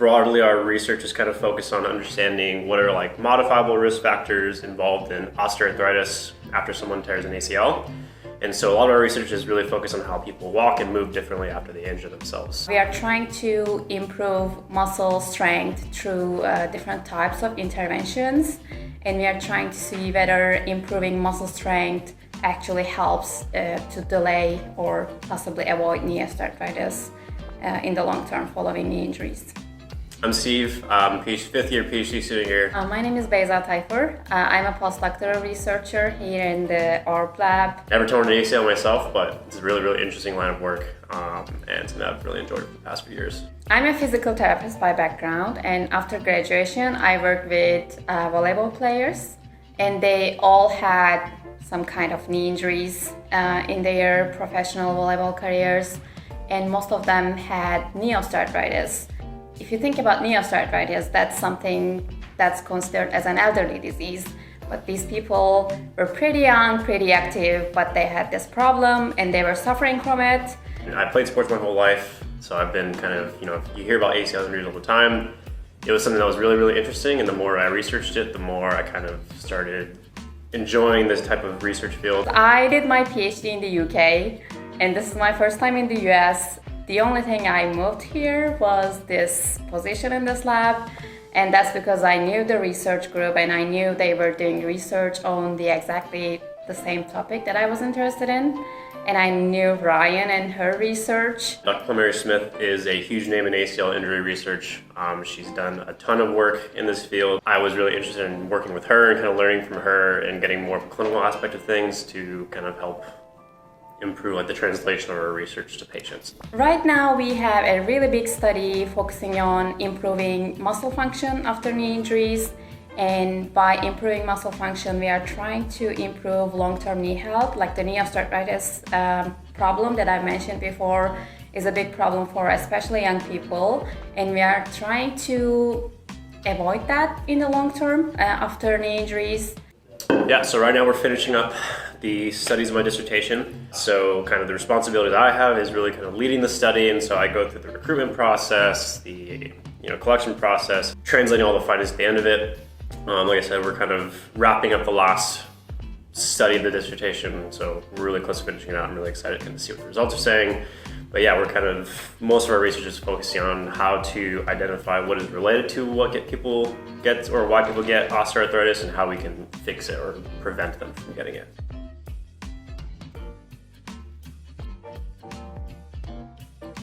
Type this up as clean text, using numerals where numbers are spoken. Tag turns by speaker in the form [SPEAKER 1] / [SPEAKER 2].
[SPEAKER 1] broadly, our research is kind of focused on understanding what are like modifiable risk factors involved in osteoarthritis after someone tears an ACL. And so a lot of our research is really focused on how people walk and move differently after they injure themselves.
[SPEAKER 2] We are trying to improve muscle strength through different types of interventions, and we are trying to see whether improving muscle strength actually helps to delay or possibly avoid knee osteoarthritis in the long term following knee injuries.
[SPEAKER 1] I'm Steve, fifth year PhD student here.
[SPEAKER 2] My name is Beyza Tayfur. I'm a postdoctoral researcher here in the ORB lab.
[SPEAKER 1] Never torn an ACL myself, but it's a really, really interesting line of work and something I've really enjoyed for the past few years.
[SPEAKER 2] I'm a physical therapist by background, and after graduation I worked with volleyball players, and they all had some kind of knee injuries in their professional volleyball careers, and most of them had knee osteoarthritis. If you think about knee osteoarthritis, that's something that's considered as an elderly disease. But these people were pretty young, pretty active, but they had this problem and they were suffering from it.
[SPEAKER 1] I played sports my whole life, so I've been kind of, you hear about ACL injuries all the time. It was something that was really, really interesting, and the more I researched it, the more I kind of started enjoying this type of research field.
[SPEAKER 2] I did my PhD in the UK, and this is my first time in the US. The only thing I moved here was this position in this lab, and that's because I knew the research group and I knew they were doing research on exactly the same topic that I was interested in, and I knew Ryan and her research.
[SPEAKER 1] Dr. Mary Smith is a huge name in ACL injury research. She's done a ton of work in this field. I was really interested in working with her and kind of learning from her and getting more of a clinical aspect of things to kind of help improve the translation of our research to patients.
[SPEAKER 2] Right now we have a really big study focusing on improving muscle function after knee injuries, and by improving muscle function we are trying to improve long-term knee health. Like the knee osteoarthritis problem that I mentioned before is a big problem for especially young people, and we are trying to avoid that in the long term after knee injuries.
[SPEAKER 1] Yeah, so right now we're finishing up the studies of my dissertation. So kind of the responsibility that I have is really kind of leading the study, and so I go through the recruitment process, the collection process, translating all the findings at the end of it. Like I said, we're kind of wrapping up the last study of the dissertation, so we're really close to finishing it out. I'm really excited to see what the results are saying. But yeah, most of our research is focusing on how to identify what is related to why people get osteoarthritis and how we can fix it or prevent them from getting it.